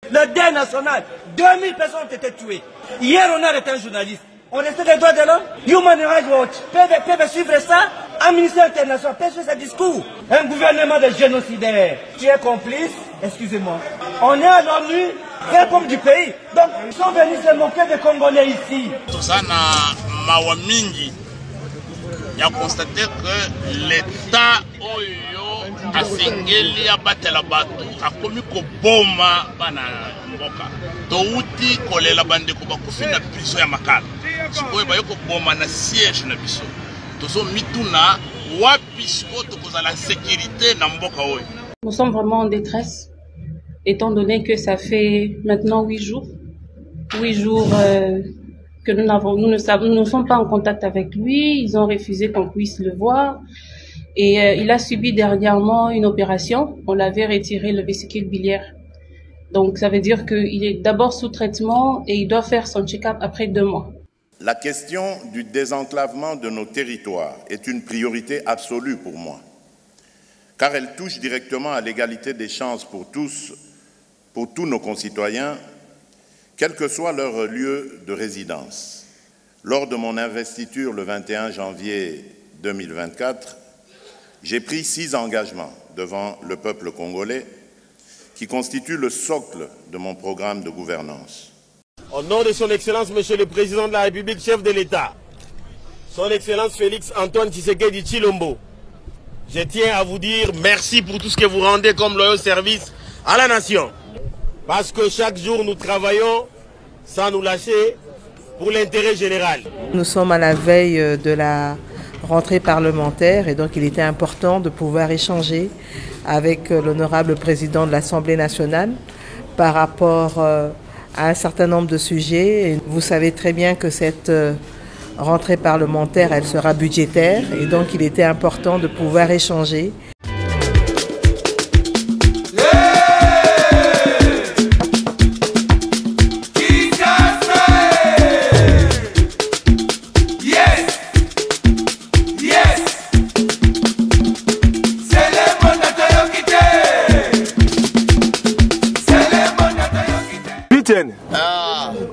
Le deuil national, 2000 personnes ont été tuées. Hier, on a arrêté un journaliste. On respecte les droits de l'homme. Human Rights Watch peut suivre ça. Un ministère international peut suivre ce discours. Un gouvernement de génocidaires qui est complice, excusez-moi. On est à l'ONU, réponse du pays. Donc, ils sont venus se moquer des Congolais ici. Tout ça, Mawamingi, il a constaté que l'État a singeli a battu la bateau, a commis que Boma bana mboka. Touti kole la bande ko bakufina biso ya makala. Sikoyo bayoko Boma na siège na biso. Tozo mituna wapi siko tokoza la sécurité na mboka oyo. Nous sommes vraiment en détresse, étant donné que ça fait maintenant 8 jours. 8 jours que nous ne sommes pas en contact avec lui. Ils ont refusé qu'on puisse le voir. Et il a subi dernièrement une opération. On l'avait retiré le vésicule biliaire. Donc ça veut dire qu'il est d'abord sous traitement et il doit faire son check-up après 2 mois. La question du désenclavement de nos territoires est une priorité absolue pour moi, car elle touche directement à l'égalité des chances pour tous nos concitoyens, quel que soit leur lieu de résidence. Lors de mon investiture le 21 janvier 2024, j'ai pris 6 engagements devant le peuple congolais qui constituent le socle de mon programme de gouvernance. Au nom de son Excellence, Monsieur le Président de la République, chef de l'État, son Excellence Félix Antoine Tshisekedi Tshilombo, je tiens à vous dire merci pour tout ce que vous rendez comme loyal service à la nation. Parce que chaque jour, nous travaillons sans nous lâcher pour l'intérêt général. Nous sommes à la veille de la rentrée parlementaire et donc il était important de pouvoir échanger avec l'honorable président de l'Assemblée nationale par rapport à un certain nombre de sujets. Et vous savez très bien que cette rentrée parlementaire, elle sera budgétaire et donc il était important de pouvoir échanger.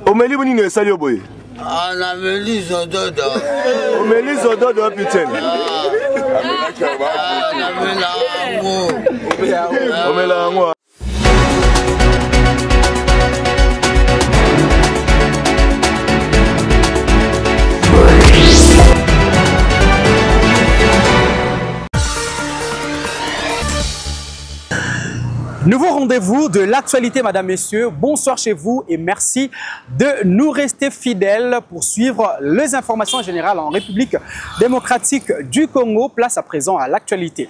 Omeli boni ne salio boy. Ah na meli zododo. Omeli zododo putain. Na mela ngo. Omela ngo. Nouveau rendez-vous de l'actualité, mesdames, messieurs. Bonsoir chez vous et merci de nous rester fidèles pour suivre les informations générales en République démocratique du Congo. Place à présent à l'actualité.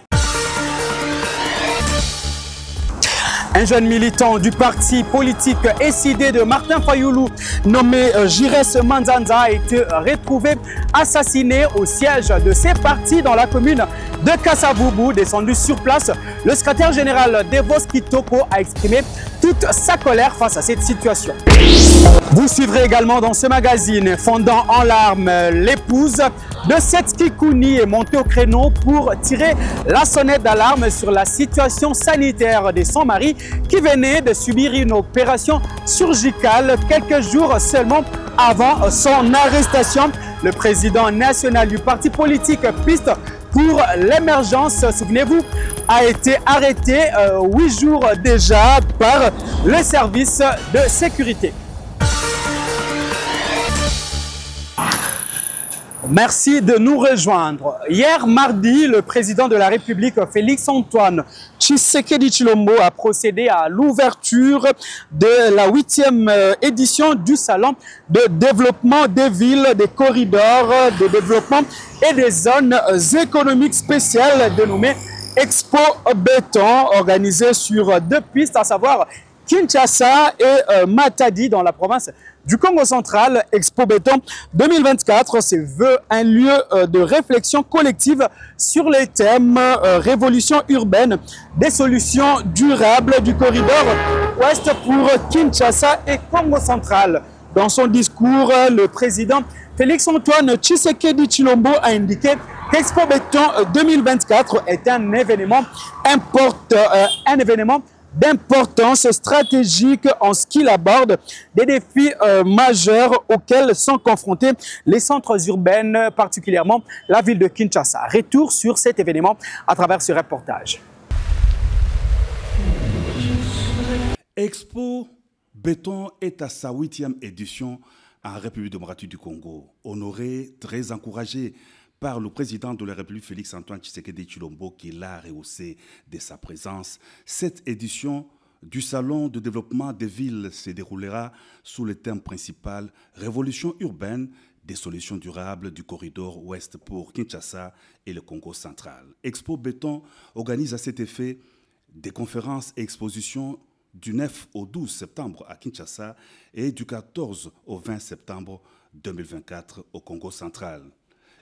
Un jeune militant du parti politique SID de Martin Fayoulou, nommé Jires Manzanza, a été retrouvé assassiné au siège de ses partis dans la commune de Kassavubu. Descendu sur place, le secrétaire général Devos Kitoko a exprimé toute sa colère face à cette situation. Vous suivrez également dans ce magazine, fondant en larmes, l'épouse de Setski Kouni est montée au créneau pour tirer la sonnette d'alarme sur la situation sanitaire de son mari qui venait de subir une opération chirurgicale quelques jours seulement avant son arrestation. Le président national du parti politique Piste pour l'émergence, souvenez-vous, a été arrêté 8 jours déjà par le service de sécurité. Merci de nous rejoindre. Hier mardi, le président de la République, Félix Antoine Tshisekedi Tshilombo, a procédé à l'ouverture de la 8e édition du Salon de développement des villes, des corridors de développement et des zones économiques spéciales dénommées Expo Béton, organisé sur 2 pistes, à savoir Kinshasa et Matadi dans la province du Congo central. Expo Béton 2024 se veut un lieu de réflexion collective sur les thèmes révolution urbaine, des solutions durables du corridor ouest pour Kinshasa et Congo central. Dans son discours, le président Félix Antoine Tshisekedi Tshilombo a indiqué qu'Expo Béton 2024 est un événement d'importance stratégique en ce qu'il aborde des défis majeurs auxquels sont confrontés les centres urbains, particulièrement la ville de Kinshasa. Retour sur cet événement à travers ce reportage. Expo Béton est à sa 8e édition en République démocratique du Congo. Honoré, très encouragé par le président de la République, Félix-Antoine Tshisekedi Tshilombo, qui l'a rehaussé de sa présence. Cette édition du Salon de développement des villes se déroulera sous le thème principal « Révolution urbaine, des solutions durables du corridor ouest pour Kinshasa et le Congo central ». Expo Béton organise à cet effet des conférences et expositions du 9 au 12 septembre à Kinshasa et du 14 au 20 septembre 2024 au Congo central.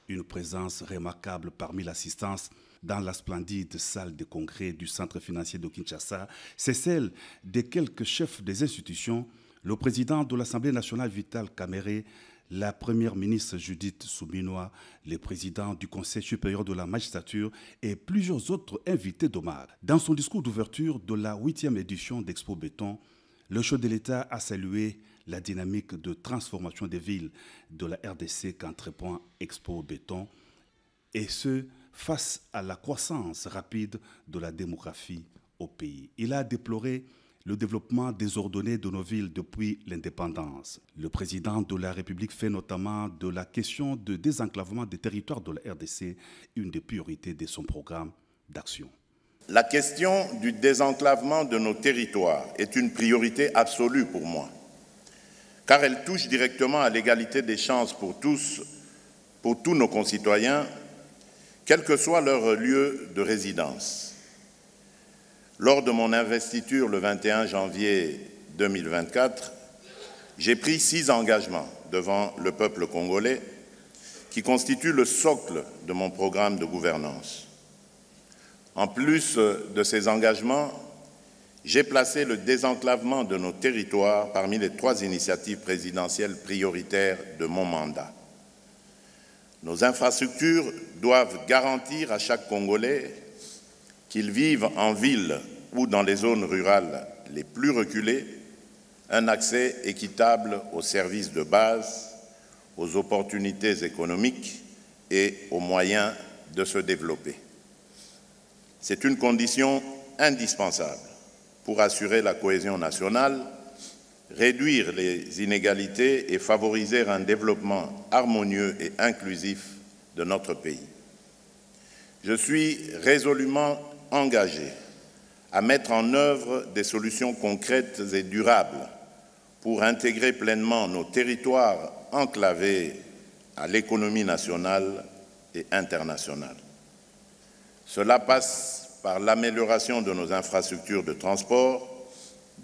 Une présence remarquable parmi l'assistance dans la splendide salle de congrès du centre financier de Kinshasa, c'est celle des quelques chefs des institutions, le président de l'Assemblée nationale Vital Kamerhe, la première ministre Judith Suminwa, le président du Conseil supérieur de la magistrature et plusieurs autres invités d'honneur. Dans son discours d'ouverture de la 8e édition d'Expo Béton, le chef de l'État a salué la dynamique de transformation des villes de la RDC qu'entreprend Expo Béton, et ce, face à la croissance rapide de la démographie au pays. Il a déploré le développement désordonné de nos villes depuis l'indépendance. Le président de la République fait notamment de la question de désenclavement des territoires de la RDC une des priorités de son programme d'action. La question du désenclavement de nos territoires est une priorité absolue pour moi, car elle touche directement à l'égalité des chances pour tous nos concitoyens, quel que soit leur lieu de résidence. Lors de mon investiture le 21 janvier 2024, j'ai pris 6 engagements devant le peuple congolais qui constituent le socle de mon programme de gouvernance. En plus de ces engagements, j'ai placé le désenclavement de nos territoires parmi les 3 initiatives présidentielles prioritaires de mon mandat. Nos infrastructures doivent garantir à chaque Congolais, qu'ils vivent en ville ou dans les zones rurales les plus reculées, un accès équitable aux services de base, aux opportunités économiques et aux moyens de se développer. C'est une condition indispensable pour assurer la cohésion nationale, réduire les inégalités et favoriser un développement harmonieux et inclusif de notre pays. Je suis résolument engagé à mettre en œuvre des solutions concrètes et durables pour intégrer pleinement nos territoires enclavés à l'économie nationale et internationale. Cela passe par l'amélioration de nos infrastructures de transport,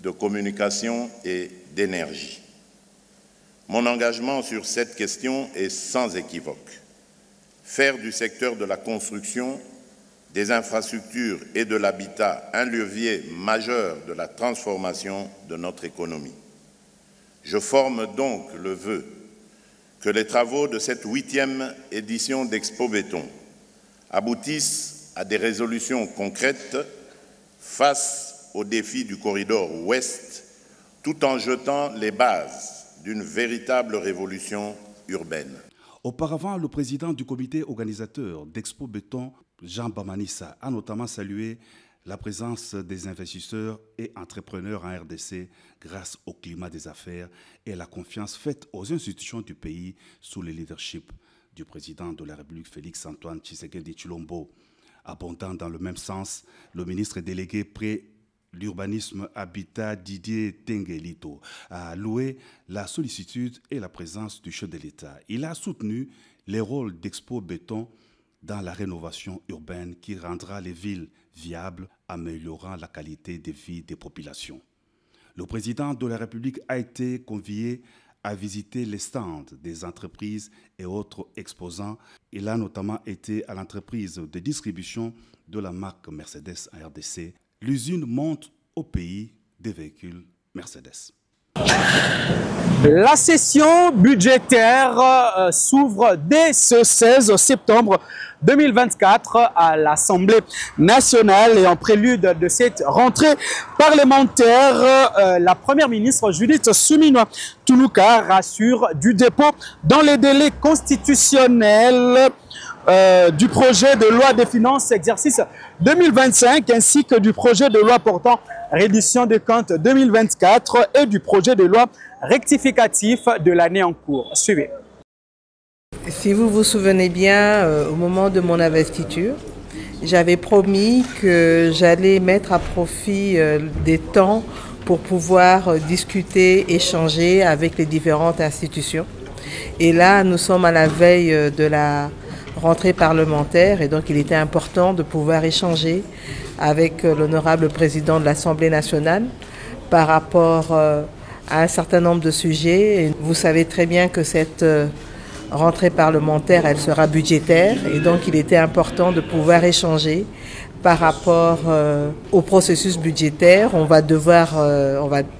de communication et d'énergie. Mon engagement sur cette question est sans équivoque. Faire du secteur de la construction, des infrastructures et de l'habitat un levier majeur de la transformation de notre économie. Je forme donc le vœu que les travaux de cette 8e édition d'Expo Béton aboutissent à des résolutions concrètes face aux défis du corridor ouest, tout en jetant les bases d'une véritable révolution urbaine. Auparavant, le président du comité organisateur d'Expo Béton, Jean Bamanissa, a notamment salué la présence des investisseurs et entrepreneurs en RDC grâce au climat des affaires et la confiance faite aux institutions du pays sous le leadership du président de la République, Félix-Antoine Tshisekedi Tshilombo. Abondant dans le même sens, le ministre délégué près l'urbanisme habitat Didier Tengelito a loué la sollicitude et la présence du chef de l'État. Il a soutenu les rôles d'Expo Béton dans la rénovation urbaine qui rendra les villes viables, améliorant la qualité de vie des populations. Le président de la République a été convié à visiter les stands des entreprises et autres exposants. Il a notamment été à l'entreprise de distribution de la marque Mercedes en RDC. L'usine monte au pays des véhicules Mercedes. La session budgétaire s'ouvre dès ce 16 septembre 2024 à l'Assemblée nationale et en prélude de cette rentrée parlementaire, la première ministre Judith Suminwa Tuluka rassure du dépôt dans les délais constitutionnels du projet de loi des finances exercice 2025 ainsi que du projet de loi portant reddition des comptes 2024 et du projet de loi rectificatif de l'année en cours. Suivez. Si vous vous souvenez bien, au moment de mon investiture, j'avais promis que j'allais mettre à profit des temps pour pouvoir discuter, échanger avec les différentes institutions. Et là, nous sommes à la veille de la rentrée parlementaire et donc il était important de pouvoir échanger avec l'honorable président de l'Assemblée nationale par rapport à un certain nombre de sujets. Et vous savez très bien que cette rentrée parlementaire, elle sera budgétaire et donc il était important de pouvoir échanger par rapport au processus budgétaire. On va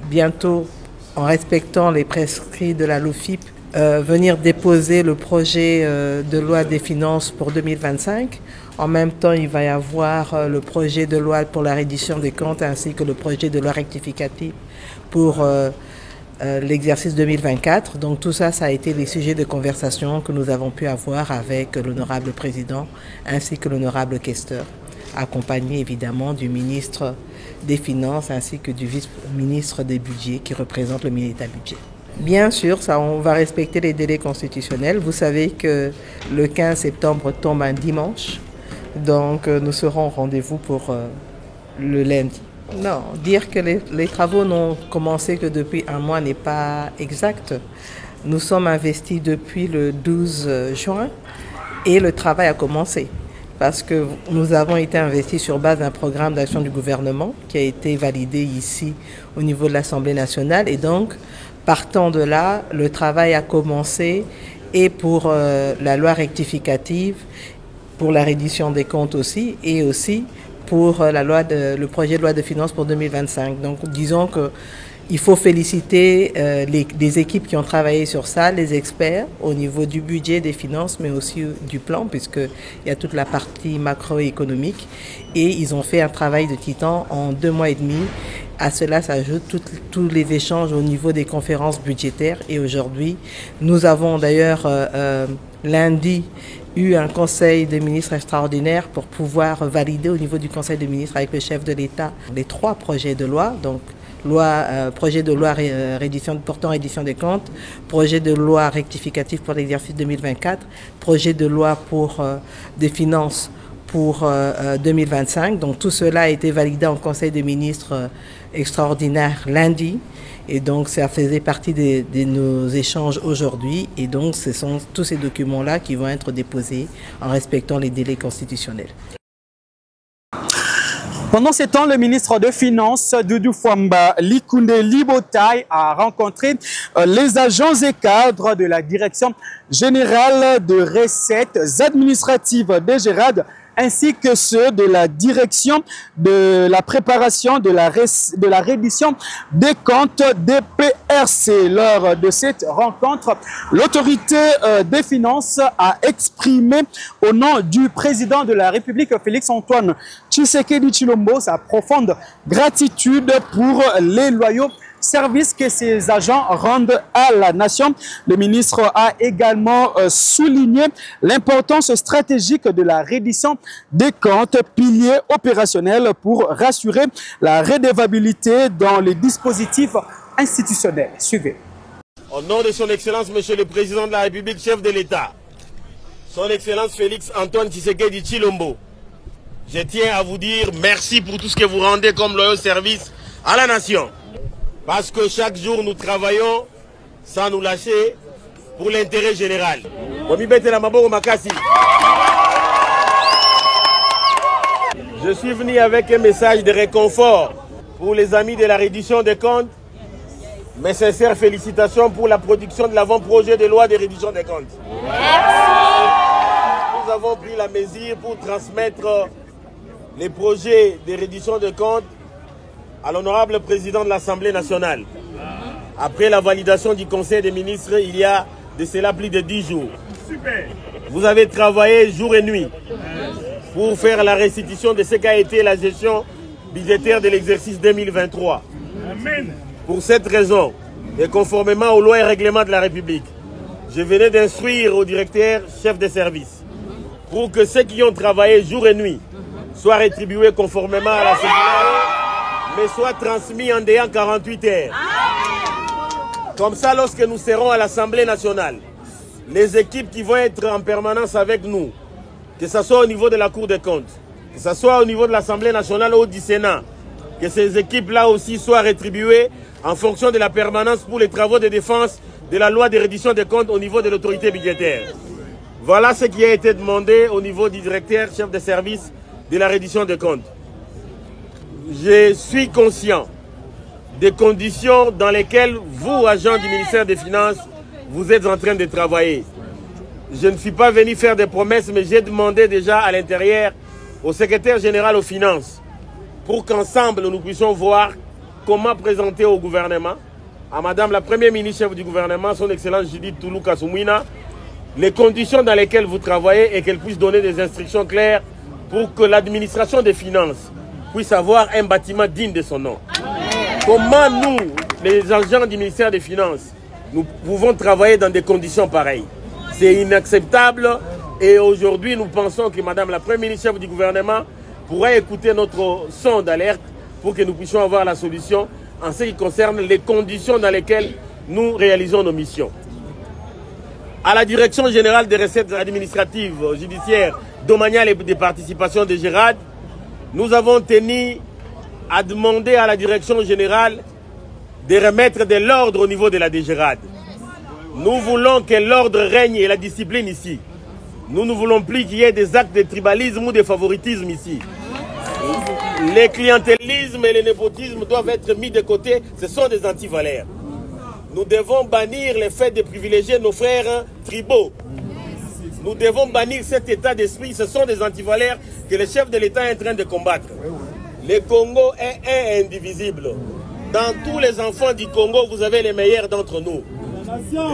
bientôt, en respectant les prescrits de la LOFIP, venir déposer le projet de loi des finances pour 2025. En même temps, il va y avoir le projet de loi pour la reddition des comptes ainsi que le projet de loi rectificative pour l'exercice 2024. Donc tout ça, ça a été les sujets de conversation que nous avons pu avoir avec l'honorable président ainsi que l'honorable questeur, accompagné évidemment du ministre des Finances ainsi que du vice-ministre des Budgets qui représente le ministère du Budget. Bien sûr, ça, on va respecter les délais constitutionnels. Vous savez que le 15 septembre tombe un dimanche, donc nous serons au rendez-vous pour le lundi. Non, dire que les travaux n'ont commencé que depuis un mois n'est pas exact. Nous sommes investis depuis le 12 juin et le travail a commencé parce que nous avons été investis sur base d'un programme d'action du gouvernement qui a été validé ici au niveau de l'Assemblée nationale et donc partant de là, le travail a commencé et pour la loi rectificative, pour la reddition des comptes aussi et aussi pour le projet de loi de finances pour 2025. Donc disons qu'il faut féliciter les équipes qui ont travaillé sur ça, les experts au niveau du budget, des finances, mais aussi du plan, puisqu'il y a toute la partie macroéconomique. Et ils ont fait un travail de titan en 2 mois et demi. À cela s'ajoutent tous les échanges au niveau des conférences budgétaires. Et aujourd'hui, nous avons d'ailleurs lundi eu un conseil des ministres extraordinaire pour pouvoir valider au niveau du conseil des ministres avec le chef de l'État les 3 projets de loi. Donc, projet de loi portant reddition des comptes, projet de loi rectificatif pour l'exercice 2024, projet de loi pour des finances pour 2025. Donc tout cela a été validé en conseil des ministres extraordinaire lundi. Et donc ça faisait partie de nos échanges aujourd'hui. Et donc ce sont tous ces documents-là qui vont être déposés en respectant les délais constitutionnels. Pendant ce temps, le ministre des Finances, Doudou Fwamba Likunde Libotai, a rencontré les agents et cadres de la Direction générale de recettes administratives des GERAD, ainsi que ceux de la direction de la préparation de la reddition des comptes des PRC. Lors de cette rencontre, l'autorité des finances a exprimé au nom du président de la République, Félix-Antoine Tshisekedi Tshilombo, sa profonde gratitude pour les loyaux service que ces agents rendent à la nation. Le ministre a également souligné l'importance stratégique de la reddition des comptes, pilier opérationnel pour rassurer la redevabilité dans les dispositifs institutionnels. Suivez. Au nom de son Excellence, Monsieur le Président de la République, chef de l'État, son Excellence Félix-Antoine Tshisekedi Tshilombo, je tiens à vous dire merci pour tout ce que vous rendez comme loyaux service à la nation. Parce que chaque jour, nous travaillons sans nous lâcher pour l'intérêt général. Je suis venu avec un message de réconfort pour les amis de la reddition des comptes. Mes sincères félicitations pour la production de l'avant-projet de loi de reddition des comptes. Merci. Nous avons pris la mesure pour transmettre les projets de reddition des comptes à l'honorable président de l'Assemblée nationale. après la validation du Conseil des ministres, il y a de cela plus de 10 jours. Vous avez travaillé jour et nuit pour faire la restitution de ce qu'a été la gestion budgétaire de l'exercice 2023. Pour cette raison, et conformément aux lois et règlements de la République, je venais d'instruire au directeur chef de service pour que ceux qui ont travaillé jour et nuit soient rétribués conformément à la circulaire, mais soient transmis en délai 48 heures. Comme ça, lorsque nous serons à l'Assemblée nationale, les équipes qui vont être en permanence avec nous, que ce soit au niveau de la Cour des comptes, que ce soit au niveau de l'Assemblée nationale ou du Sénat, que ces équipes-là aussi soient rétribuées en fonction de la permanence pour les travaux de défense de la loi de reddition des comptes au niveau de l'autorité budgétaire. Voilà ce qui a été demandé au niveau du directeur chef de service de la reddition des comptes. Je suis conscient des conditions dans lesquelles vous, agents du ministère des Finances, vous êtes en train de travailler. Je ne suis pas venu faire des promesses, mais j'ai demandé déjà à l'intérieur au secrétaire général aux finances pour qu'ensemble nous puissions voir comment présenter au gouvernement, à Madame la Première ministre chef du gouvernement, son Excellence Judith Toulou Kasumwina, les conditions dans lesquelles vous travaillez et qu'elle puisse donner des instructions claires pour que l'administration des finances puisse avoir un bâtiment digne de son nom. Comment nous, les agents du ministère des Finances, nous pouvons travailler dans des conditions pareilles? C'est inacceptable et aujourd'hui nous pensons que Madame la Première ministre chef du gouvernement pourra écouter notre son d'alerte pour que nous puissions avoir la solution en ce qui concerne les conditions dans lesquelles nous réalisons nos missions. À la Direction générale des recettes administratives, judiciaires, domaniales et des participations de Gérard, nous avons tenu à demander à la Direction générale de remettre de l'ordre au niveau de la DGRAD. Nous voulons que l'ordre règne et la discipline ici. Nous ne voulons plus qu'il y ait des actes de tribalisme ou de favoritisme ici. Les clientélismes et le népotisme doivent être mis de côté, ce sont des antivaleurs. Nous devons bannir le fait de privilégier nos frères tribaux. Nous devons bannir cet état d'esprit, ce sont des antivaleurs que le chef de l'État est en train de combattre. Le Congo est un et indivisible. Dans tous les enfants du Congo, vous avez les meilleurs d'entre nous.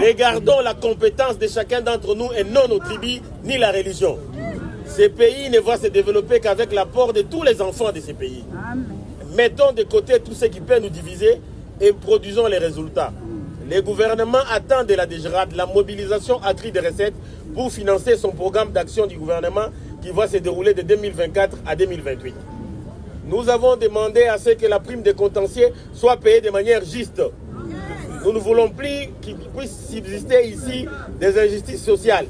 Regardons la compétence de chacun d'entre nous et non nos tribus ni la religion. Ce pays ne va se développer qu'avec l'apport de tous les enfants de ce pays. Mettons de côté tout ce qui peut nous diviser et produisons les résultats. Le gouvernement attend de la DGRAD la mobilisation accrue des recettes pour financer son programme d'action du gouvernement qui va se dérouler de 2024 à 2028. Nous avons demandé à ce que la prime de contentieux soit payée de manière juste. Nous ne voulons plus qu'il puisse subsister ici des injustices sociales.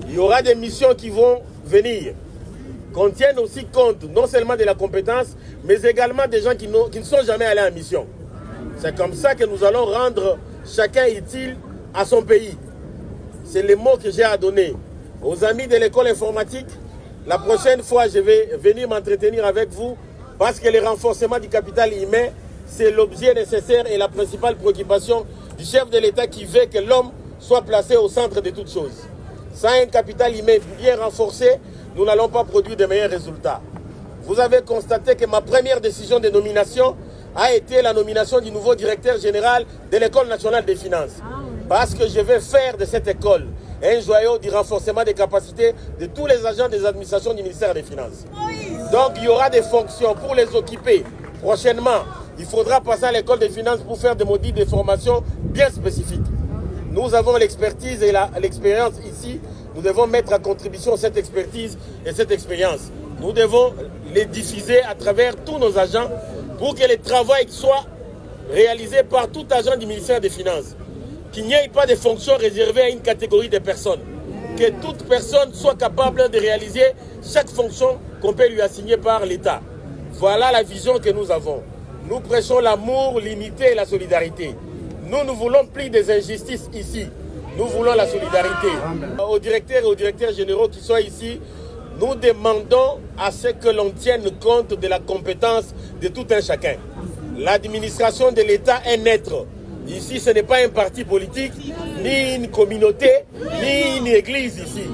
Il y aura des missions qui vont venir, qu'on tienne aussi compte non seulement de la compétence, mais également des gens qui ne sont jamais allés en mission. C'est comme ça que nous allons rendre chacun utile à son pays. C'est le mot que j'ai à donner. Aux amis de l'école informatique, la prochaine fois, je vais venir m'entretenir avec vous parce que le renforcement du capital humain, c'est l'objet nécessaire et la principale préoccupation du chef de l'État qui veut que l'homme soit placé au centre de toutes choses. Sans un capital humain bien renforcé, nous n'allons pas produire de meilleurs résultats. Vous avez constaté que ma première décision de nomination a été la nomination du nouveau directeur général de l'École nationale des finances. Parce que je vais faire de cette école un joyau du renforcement des capacités de tous les agents des administrations du ministère des Finances. Donc il y aura des fonctions pour les occuper. Prochainement, il faudra passer à l'école des finances pour faire des modules de formation bien spécifiques. Nous avons l'expertise et l'expérience ici. Nous devons mettre à contribution cette expertise et cette expérience. Nous devons les diffuser à travers tous nos agents pour que le travail soit réalisé par tout agent du ministère des Finances. Qu'il n'y ait pas de fonctions réservées à une catégorie de personnes. Que toute personne soit capable de réaliser chaque fonction qu'on peut lui assigner par l'État. Voilà la vision que nous avons. Nous prêchons l'amour, l'unité et la solidarité. Nous ne voulons plus des injustices ici. Nous voulons la solidarité. Aux directeurs et aux directeurs généraux qui sont ici, nous demandons à ce que l'on tienne compte de la compétence de tout un chacun. L'administration de l'État est neutre. Ici, ce n'est pas un parti politique, ni une communauté, ni une église ici.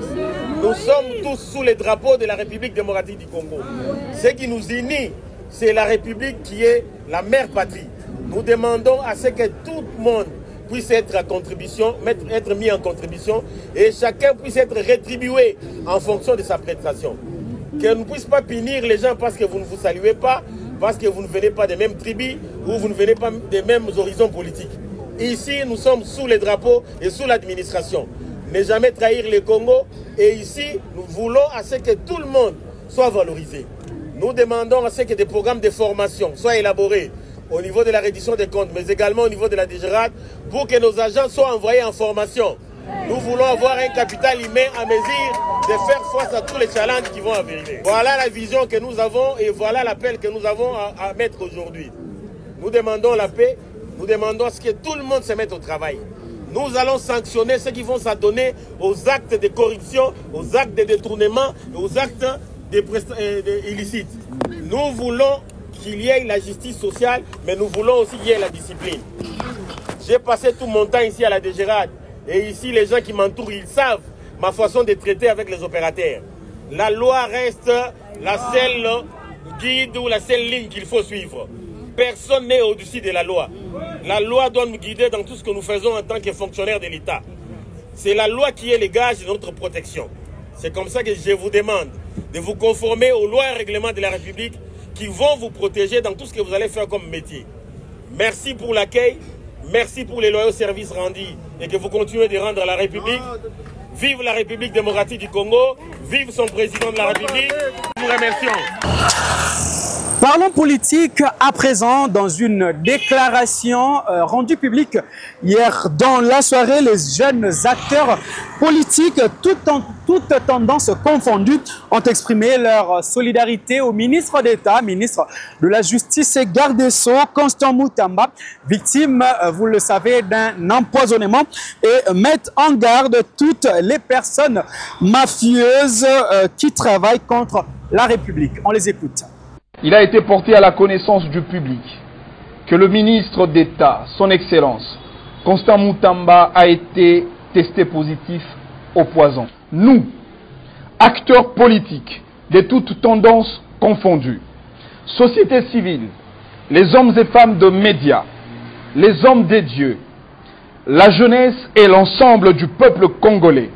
Nous sommes tous sous les drapeaux de la République démocratique du Congo. Ce qui nous unit, c'est la République qui est la mère patrie. Nous demandons à ce que tout le monde puisse être à contribution, être mis en contribution et chacun puisse être rétribué en fonction de sa prestation. Qu'on ne puisse pas punir les gens parce que vous ne vous saluez pas, parce que vous ne venez pas des mêmes tribus ou vous ne venez pas des mêmes horizons politiques. Ici, nous sommes sous les drapeaux et sous l'administration. Ne jamais trahir le Congo. Et ici, nous voulons à ce que tout le monde soit valorisé. Nous demandons à ce que des programmes de formation soient élaborés au niveau de la reddition des comptes, mais également au niveau de la DGRAD, pour que nos agents soient envoyés en formation. Nous voulons avoir un capital humain à mesure de faire face à tous les challenges qui vont arriver. Voilà la vision que nous avons et voilà l'appel que nous avons à mettre aujourd'hui. Nous demandons la paix, nous demandons à ce que tout le monde se mette au travail. Nous allons sanctionner ceux qui vont s'adonner aux actes de corruption, aux actes de détournement, aux actes illicites. Nous voulons qu'il y ait la justice sociale, mais nous voulons aussi qu'il y ait la discipline. J'ai passé tout mon temps ici à la DGRAD. Et ici, les gens qui m'entourent, ils savent ma façon de traiter avec les opérateurs. La loi reste la seule guide ou la seule ligne qu'il faut suivre. Personne n'est au-dessus de la loi. La loi doit nous guider dans tout ce que nous faisons en tant que fonctionnaires de l'État. C'est la loi qui est le gage de notre protection. C'est comme ça que je vous demande de vous conformer aux lois et règlements de la République qui vont vous protéger dans tout ce que vous allez faire comme métier. Merci pour l'accueil, merci pour les loyaux services rendus et que vous continuez de rendre à la République. Vive la République démocratique du Congo, vive son président de la République. Nous vous remercions. Parlons politique à présent dans une déclaration rendue publique hier dans la soirée. Les jeunes acteurs politiques, toutes tendances confondues, ont exprimé leur solidarité au ministre d'État, ministre de la Justice et garde des Sceaux, Constant Mutamba, victime, vous le savez, d'un empoisonnement, et mettent en garde toutes les personnes mafieuses qui travaillent contre la République. On les écoute. Il a été porté à la connaissance du public que le ministre d'État, son Excellence, Constant Mutamba, a été testé positif au poison. Nous, acteurs politiques de toutes tendances confondues, société civile, les hommes et femmes de médias, les hommes des dieux, la jeunesse et l'ensemble du peuple congolais,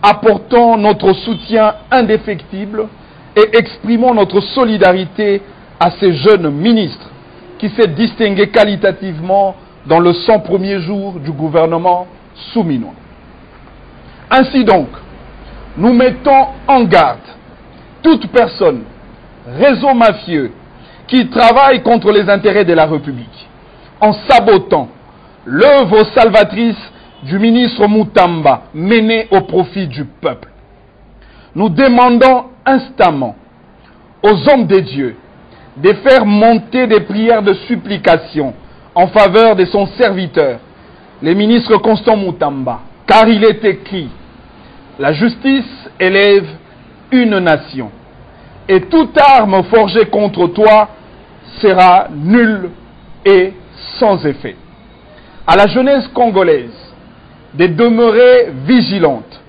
apportons notre soutien indéfectible et exprimons notre solidarité à ces jeunes ministres qui s'est distingué qualitativement dans le 100 premiers jours du gouvernement souminois. Ainsi donc, nous mettons en garde toute personne, réseau mafieux, qui travaille contre les intérêts de la République, en sabotant l'œuvre salvatrice du ministre Mutamba menée au profit du peuple. Nous demandons instamment aux hommes de Dieu de faire monter des prières de supplication en faveur de son serviteur, le ministre Constant Mutamba, car il est écrit: la justice élève une nation, et toute arme forgée contre toi sera nulle et sans effet. À la jeunesse congolaise de demeurer vigilante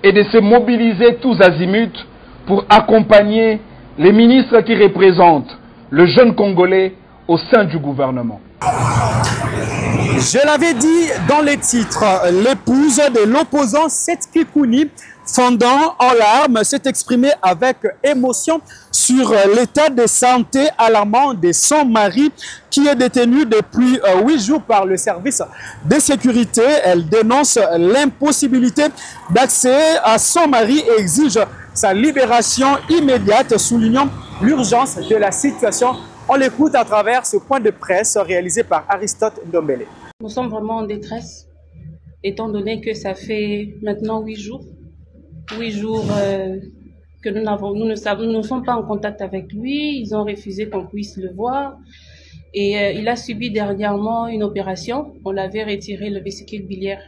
et de se mobiliser tous azimuts pour accompagner les ministres qui représentent le jeune Congolais au sein du gouvernement. Je l'avais dit dans les titres, l'épouse de l'opposant Seth Kikouni, fondant en larmes, s'est exprimée avec émotion sur l'état de santé alarmant de son mari qui est détenu depuis 8 jours par le service de sécurité. Elle dénonce l'impossibilité d'accès à son mari et exige sa libération immédiate, soulignant l'urgence de la situation. On l'écoute à travers ce point de presse réalisé par Aristote Ndombele. Nous sommes vraiment en détresse, étant donné que ça fait maintenant 8 jours. 8 jours que nous ne sommes pas en contact avec lui. Ils ont refusé qu'on puisse le voir. Et il a subi dernièrement une opération. On l'avait retiré le vésicule biliaire.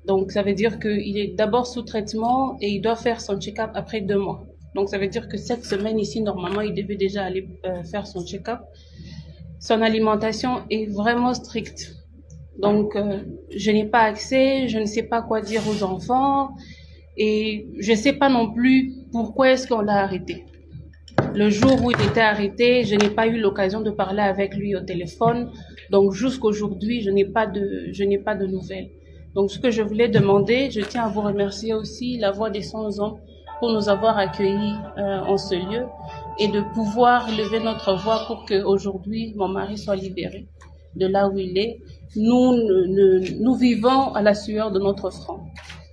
Donc ça veut dire qu'il est d'abord sous traitement et il doit faire son check-up après 2 mois. Donc ça veut dire que cette semaine ici, normalement, il devait déjà aller faire son check-up. Son alimentation est vraiment stricte. Donc je n'ai pas accès, je ne sais pas quoi dire aux enfants. Et je ne sais pas non plus pourquoi est-ce qu'on l'a arrêté. Le jour où il était arrêté, je n'ai pas eu l'occasion de parler avec lui au téléphone. Donc jusqu'aujourd'hui, je n'ai pas de nouvelles. Donc ce que je voulais demander, je tiens à vous remercier aussi, la Voix des Sans Hommes, pour nous avoir accueillis en ce lieu et de pouvoir lever notre voix pour qu'aujourd'hui mon mari soit libéré de là où il est. Nous vivons à la sueur de notre front.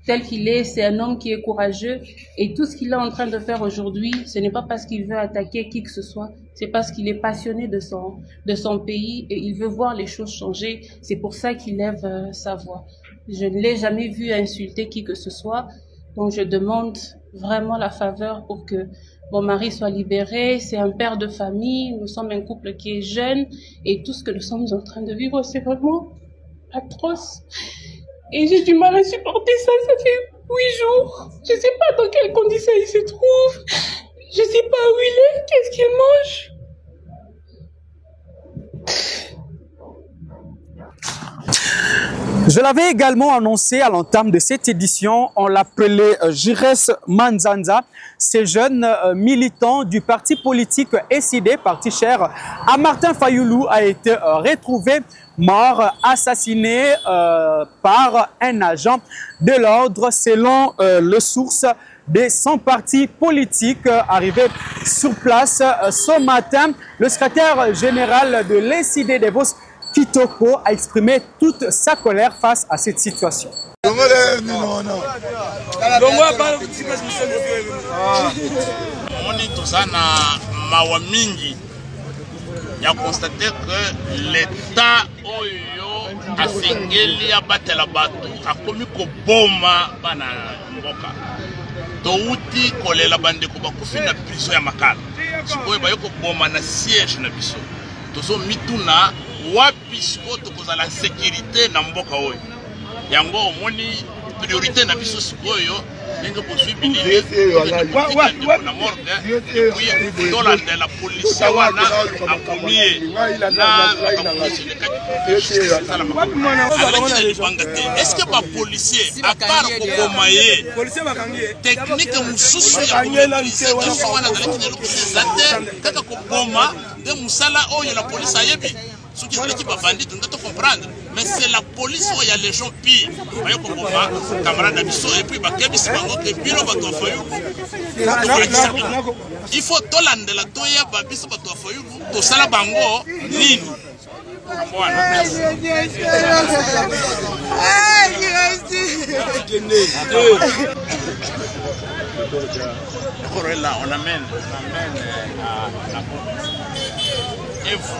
Tel qu'il est, c'est un homme qui est courageux et tout ce qu'il est en train de faire aujourd'hui, ce n'est pas parce qu'il veut attaquer qui que ce soit, c'est parce qu'il est passionné de son pays et il veut voir les choses changer. C'est pour ça qu'il lève sa voix. Je ne l'ai jamais vu insulter qui que ce soit, donc je demande vraiment la faveur pour que mon mari soit libéré. C'est un père de famille, nous sommes un couple qui est jeune et tout ce que nous sommes en train de vivre, c'est vraiment atroce. Et j'ai du mal à supporter ça, ça fait 8 jours. Je sais pas dans quelles conditions il se trouve. Je sais pas où il est, qu'est-ce qu'il mange. Je l'avais également annoncé à l'entame de cette édition, on l'appelait Jires Manzanza. Ce jeune militant du parti politique SID, parti cher à Martin Fayoulou, a été retrouvé mort, assassiné par un agent de l'ordre, selon les sources de son parti politique arrivé sur place ce matin. Le secrétaire général de l'SID de Vos, Kitoko, a exprimé toute sa colère face à cette situation. Il a constaté que l'État a singeli a battu la bateau, a commis ko boma bana mboka. Touti kole la bande ko bakufi na prison ya makala. Sikoyo ba yoko boma na siège na biso. Tozo mituna wapi siko tokoza la sécurité na mboka oyo. Yango omoni priorité na biso sikoyo ndenge possibilité na morgue puis dans la police wana akomie na est-ce que ba policier à part kokomaye technique mususu ya policier qui wana dans les kaka kokoma de musala oyo la police ayebi ceux qui veulent pas bandit on doit comprendre mais c'est la police où il y a les gens pires bayo kokoma camarade biso et puis bakebisi bango ke bilo bato fayu il faut tolande la toya babiso bato fayu to sala bango nini voilà là on amène à la et vous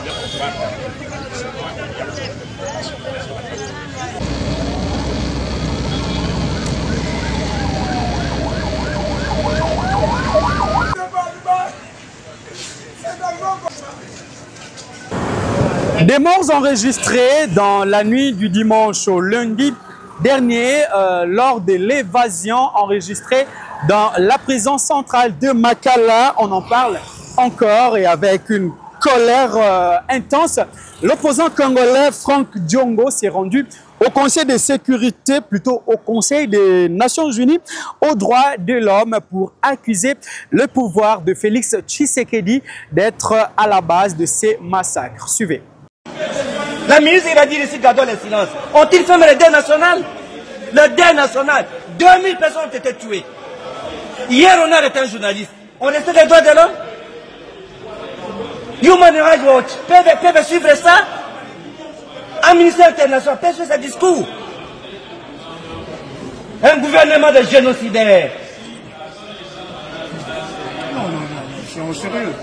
Des morts enregistrés dans la nuit du dimanche au lundi dernier lors de l'évasion enregistrée dans la prison centrale de Makala. On en parle encore et avec une colère intense. L'opposant congolais Franck Diongo s'est rendu au Conseil de sécurité, plutôt au Conseil des Nations Unies aux droits de l'homme pour accuser le pouvoir de Félix Tshisekedi d'être à la base de ces massacres. Suivez. La ministre, il a dit ici, gardons le silence. Ont-ils fait le deuil national? Le deuil national. 2000 personnes ont été tuées. Hier, on a arrêté un journaliste. On restait des droits de l'homme. Human Rights Watch peuvent suivre ça. Un ministère international peut suivre ce discours. Un gouvernement de génocidaires. Non, c'est sérieux.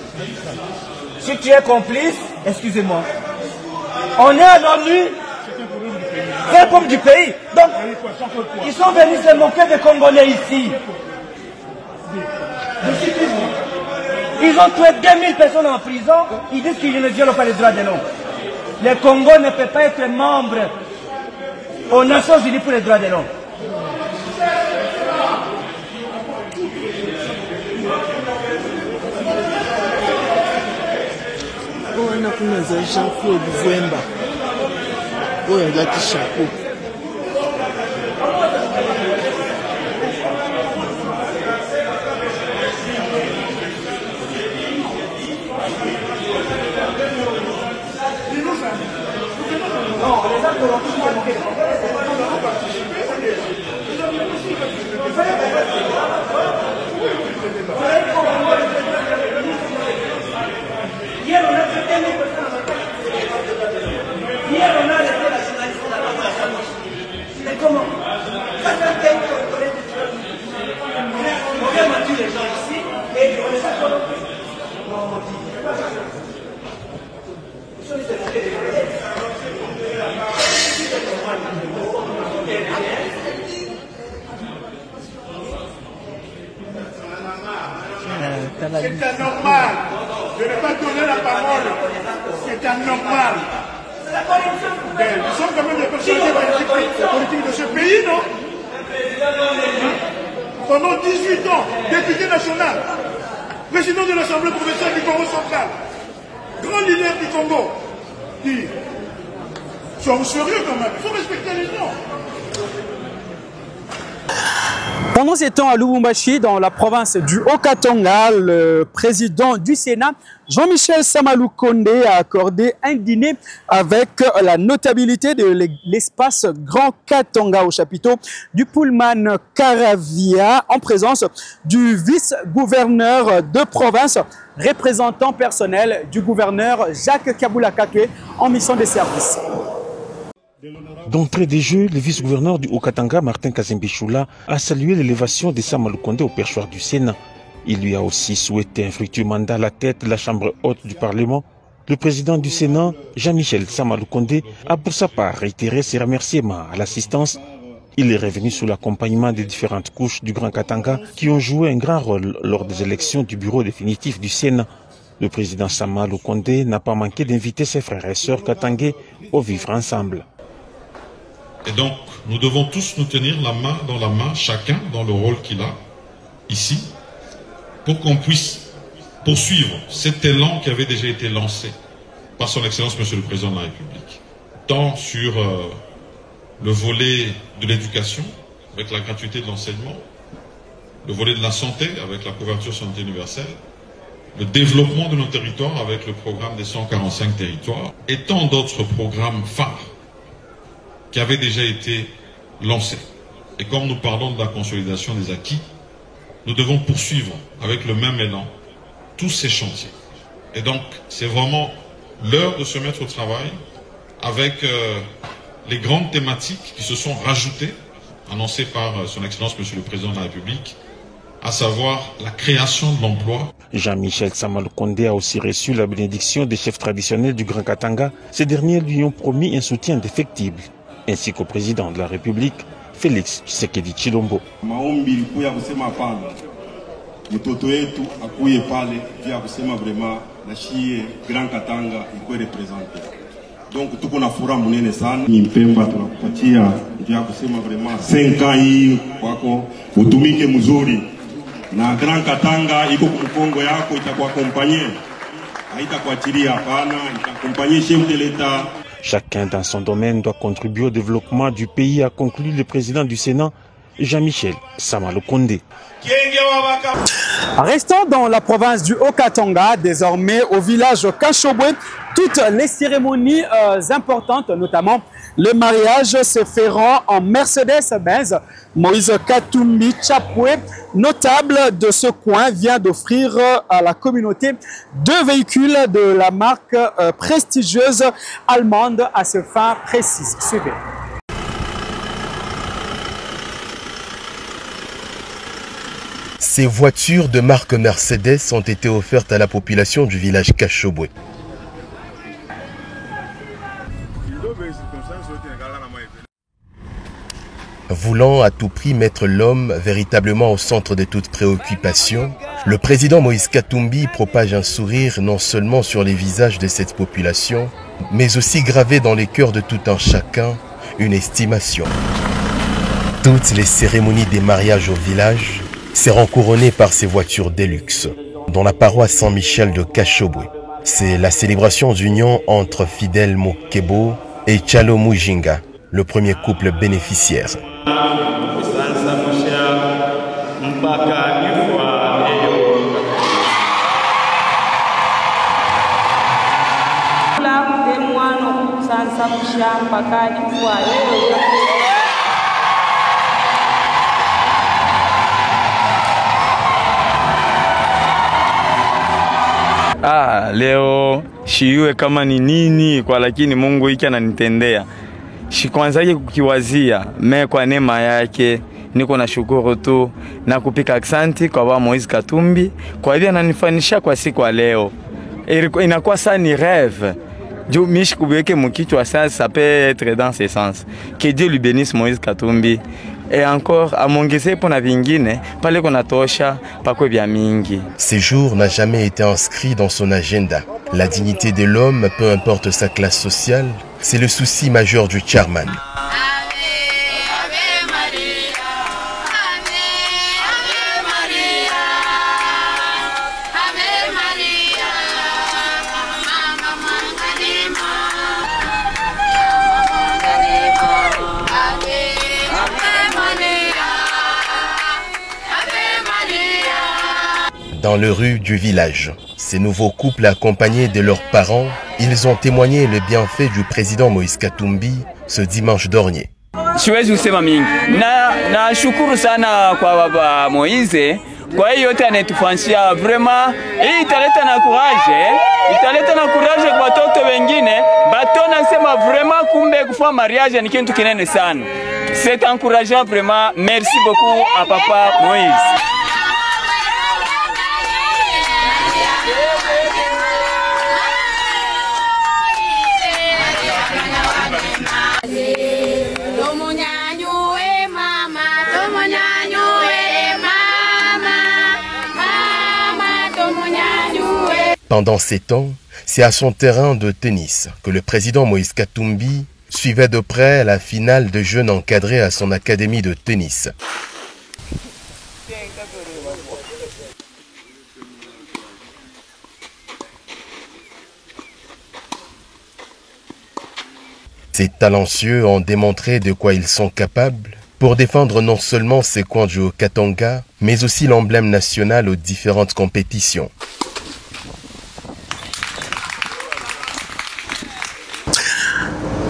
Si tu es complice, excusez-moi. On est à l'ONU, c'est un problème du pays. Donc, ils sont venus se moquer des Congolais ici. Ils ont tué 2000 personnes en prison. Ils disent qu'ils ne violent pas les droits de l'homme. Le Congo ne peut pas être membre aux Nations Unies pour les droits de l'homme. On a pris les Jean-Claude Vouemba. Oh, il a dit chapeau. C'est anormal de ne pas donner la parole. C'est anormal. Nous sommes quand même les personnalités politiques de ce pays, non? Pendant 18 ans, député national, président de l'Assemblée provinciale du Congo central, grand leader du Congo, dit, soyons sérieux quand même, il faut respecter les gens. Pendant ces temps à Lubumbashi, dans la province du Haut-Katanga, le président du Sénat, Jean-Michel Sama Lukonde, a accordé un dîner avec la notabilité de l'espace Grand Katanga au chapiteau du Pullman Caravia, en présence du vice-gouverneur de province, représentant personnel du gouverneur Jacques Kabula-Katwe en mission de service. D'entrée des jeux, le vice-gouverneur du Haut-Katanga, Martin Kazembe-Choula, a salué l'élévation de Sama Lukonde au perchoir du Sénat. Il lui a aussi souhaité un fructueux mandat à la tête de la Chambre haute du Parlement. Le président du Sénat, Jean-Michel Sama Lukonde, a pour sa part réitéré ses remerciements à l'assistance. Il est revenu sous l'accompagnement des différentes couches du Grand Katanga qui ont joué un grand rôle lors des élections du bureau définitif du Sénat. Le président Sama Lukonde n'a pas manqué d'inviter ses frères et sœurs katangais au vivre ensemble. Et donc, nous devons tous nous tenir la main dans la main, chacun dans le rôle qu'il a, ici, pour qu'on puisse poursuivre cet élan qui avait déjà été lancé par son Excellence, Monsieur le Président de la République, tant sur le volet de l'éducation, avec la gratuité de l'enseignement, le volet de la santé, avec la couverture santé universelle, le développement de nos territoires, avec le programme des 145 territoires, et tant d'autres programmes phares qui avait déjà été lancé. Et comme nous parlons de la consolidation des acquis, nous devons poursuivre avec le même élan tous ces chantiers. Et donc, c'est vraiment l'heure de se mettre au travail avec les grandes thématiques qui se sont rajoutées, annoncées par son Excellence, Monsieur le Président de la République, à savoir la création de l'emploi. Jean-Michel Sama Lukonde a aussi reçu la bénédiction des chefs traditionnels du Grand Katanga. Ces derniers lui ont promis un soutien indéfectible, ainsi qu'au président de la République, Félix Tshisekedi Tshilombo. Maombi ilikuya kusema pale mtoto wetu akuye pale vya kusema vraiment na shie Grand Katanga ilikuwa represente. Donc tuko na furaha munene sana. Ni Mpemba tunakupatia vya kusema vraiment 5 ans hii kwako utumike mzuri na Grand Katanga iko kumkongo yako, itakuwa accompagner, haitakuachilia hapana, itaaccompagner chef de l'État. Chacun dans son domaine doit contribuer au développement du pays, a conclu le président du Sénat, Jean-Michel Sama Lukonde. Restons dans la province du Haut-Katanga, désormais au village Kashobwe. Toutes les cérémonies importantes, notamment le mariage, se feront en Mercedes-Benz. Moïse Katumbi Chapwe, notable de ce coin, vient d'offrir à la communauté 2 véhicules de la marque prestigieuse allemande à ce fin précis. Suivez. Ces voitures de marque Mercedes ont été offertes à la population du village Kashobwe. Voulant à tout prix mettre l'homme véritablement au centre de toute préoccupation, le président Moïse Katumbi propage un sourire non seulement sur les visages de cette population, mais aussi gravé dans les cœurs de tout un chacun, une estimation. Toutes les cérémonies des mariages au village seront couronnées par ces voitures Deluxe, dans la paroisse Saint-Michel de Kashobwe. C'est la célébration d'union entre Fidel Mokebo et Chalo Mujinga, le premier couple bénéficiaire. Leo shiwe kama ni nini kwa, lakini Mungu hiki ananitendea. Shikwanzake kukiwazia me kwa neema yake niko na shukuru tu na kupika aksanti kwa baba Moise Katumbi kwa hivyo ananifanisha kwa siku ya leo. Inakuwa ça ni rêve. Dieu mishi kuweke mkichwa sasa, ça peut être dans ce sens. Que Dieu lui bénisse Moise Katumbi et encore amongeze pona vingine pale kuna tosha pakwe bya mingi. Ces jours n'a jamais été inscrit dans son agenda. La dignité de l'homme, peu importe sa classe sociale, c'est le souci majeur du chairman. Dans les rues du village, ces nouveaux couples accompagnés de leurs parents, ils ont témoigné le bienfait du président Moïse Katumbi ce dimanche dernier. Siwezi kusema mingi. Na shukuru sana kwa baba Moïse kwa hiyo yote anatufanyia vraiment. Hii italeta na courage kwa watoto wengine. Batona sema vraiment kumbe kufanya mariage ni kitu kinene sana. C'est encourageant vraiment. Merci beaucoup à papa Moïse. Pendant ces temps, c'est à son terrain de tennis que le président Moïse Katumbi suivait de près la finale de jeunes encadrés à son académie de tennis. Ces talentueux ont démontré de quoi ils sont capables pour défendre non seulement ces coins du Haut-Katanga, mais aussi l'emblème national aux différentes compétitions.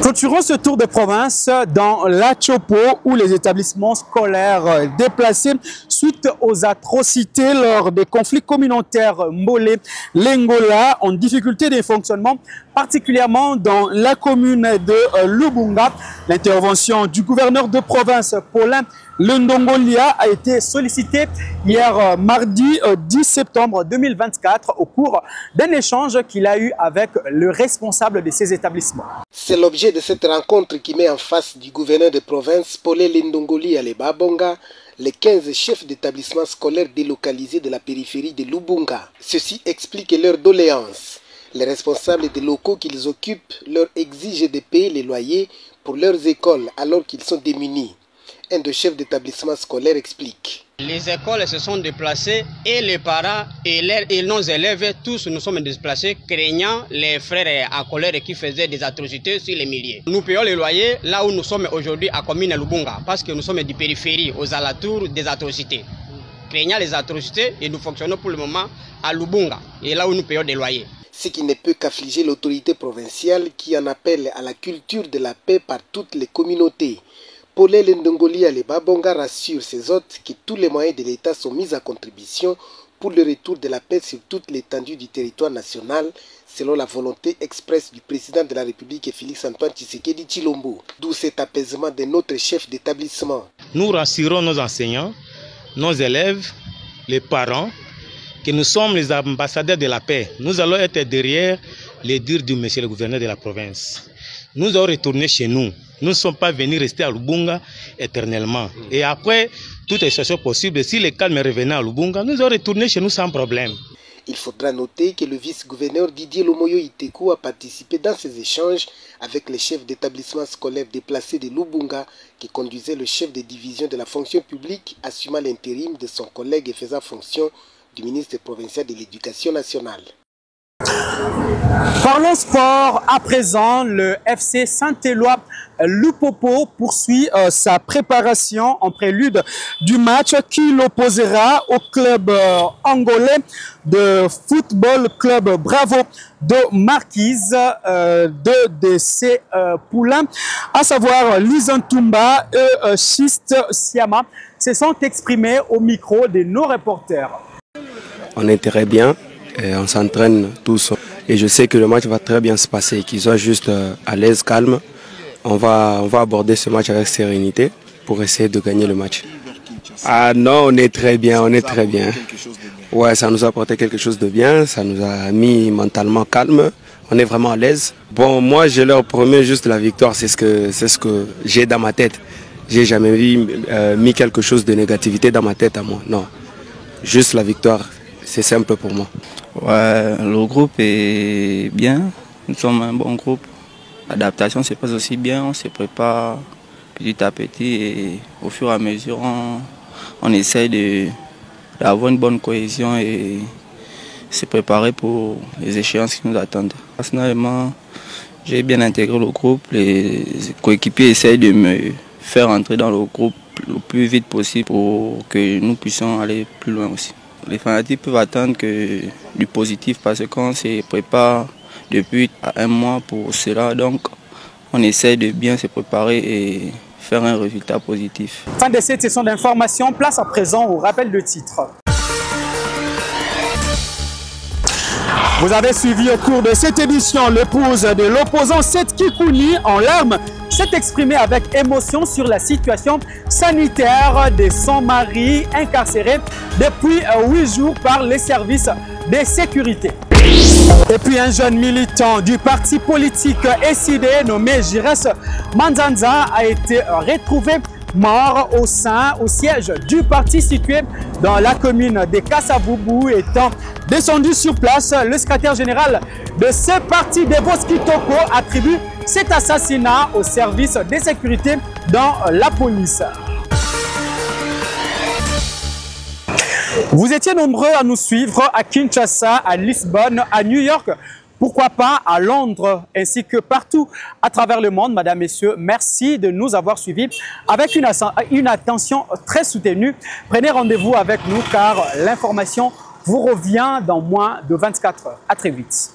Clôturons ce tour de province dans la Chopo où les établissements scolaires déplacés suite aux atrocités lors des conflits communautaires Mbolé, Lengola en difficulté de fonctionnement, particulièrement dans la commune de Lubunga. L'intervention du gouverneur de province Paulin Lendongolia a été sollicitée hier mardi 10 septembre 2024 au cours d'un échange qu'il a eu avec le responsable de ces établissements. C'est l'objet de cette rencontre qui met en face du gouverneur de province Paulin Lendongolia les Babonga les 15 chefs d'établissements scolaires délocalisés de la périphérie de Lubunga. Ceci explique leur doléance. Les responsables des locaux qu'ils occupent leur exigent de payer les loyers pour leurs écoles alors qu'ils sont démunis. Un des chefs d'établissement scolaire explique. Les écoles se sont déplacées et les parents et nos élèves, tous nous sommes déplacés, craignant les frères à colère qui faisaient des atrocités sur les milliers. Nous payons les loyers là où nous sommes aujourd'hui à commune Lubunga, parce que nous sommes du périphérie, aux alentours des atrocités. Craignant les atrocités, et nous fonctionnons pour le moment à Lubunga, et là où nous payons des loyers. Ce qui ne peut qu'affliger l'autorité provinciale qui en appelle à la culture de la paix par toutes les communautés. Paulin Lendongolia les Babonga rassure ses hôtes que tous les moyens de l'État sont mis à contribution pour le retour de la paix sur toute l'étendue du territoire national, selon la volonté expresse du président de la République Félix Antoine Tshisekedi Tshilombo. D'où cet apaisement de notre chef d'établissement. Nous rassurons nos enseignants, nos élèves, les parents, que nous sommes les ambassadeurs de la paix. Nous allons être derrière les dires du monsieur le gouverneur de la province. Nous allons retourner chez nous. Nous ne sommes pas venus rester à Lubunga éternellement. Et après, toute situation possible, si les calmes revenaient à Lubunga, nous allons retourner chez nous sans problème. Il faudra noter que le vice-gouverneur Didier Lomoyo Itekou a participé dans ces échanges avec les chefs d'établissement scolaire déplacés de Lubunga qui conduisait le chef de division de la fonction publique assumant l'intérim de son collègue et faisant fonction du ministre provincial de l'Éducation nationale. Parlons sport à présent. Le FC Saint-Éloi Lupopo poursuit sa préparation en prélude du match qui l'opposera au club angolais de football club Bravo de Marquise de DC Poulain, à savoir Lizantumba et Schist Siama, se sont exprimés au micro de nos reporters. On est très bien, et on s'entraîne tous et je sais que le match va très bien se passer, qu'ils soient juste à l'aise, calme. On va aborder ce match avec sérénité pour essayer de gagner le match. Ah non, on est très bien, on est très bien. Ouais, ça nous a apporté quelque chose de bien, ça nous a mis mentalement calme. On est vraiment à l'aise. Bon, moi, je leur promets juste la victoire, c'est ce que j'ai dans ma tête. J'ai jamais mis quelque chose de négativité dans ma tête à moi, non. Juste la victoire, c'est simple pour moi. Ouais, le groupe est bien, nous sommes un bon groupe. L'adaptation se passe aussi bien, on se prépare petit à petit et au fur et à mesure on essaye d'avoir une bonne cohésion et se préparer pour les échéances qui nous attendent. Personnellement, j'ai bien intégré le groupe, les coéquipiers essayent de me faire entrer dans le groupe le plus vite possible pour que nous puissions aller plus loin aussi. Les fanatiques peuvent attendre du positif parce qu'on se prépare depuis un mois pour cela, donc on essaie de bien se préparer et faire un résultat positif. Fin de cette session d'information, place à présent au rappel de titre. Vous avez suivi au cours de cette édition l'épouse de l'opposant Seth Kikouni en larmes s'est exprimée avec émotion sur la situation sanitaire de son mari incarcéré depuis 8 jours par les services de sécurité. Et puis un jeune militant du parti politique SID nommé Jires Manzanza a été retrouvé mort au siège du parti situé dans la commune de Kassaboubou. Étant descendu sur place, le secrétaire général de ce parti, Devos Kitoko, attribue cet assassinat au service de sécurité dans la police. Vous étiez nombreux à nous suivre à Kinshasa, à Lisbonne, à New York, pourquoi pas à Londres, ainsi que partout à travers le monde. Mesdames, Messieurs, merci de nous avoir suivis avec une attention très soutenue. Prenez rendez-vous avec nous car l'information vous revient dans moins de 24 heures. À très vite.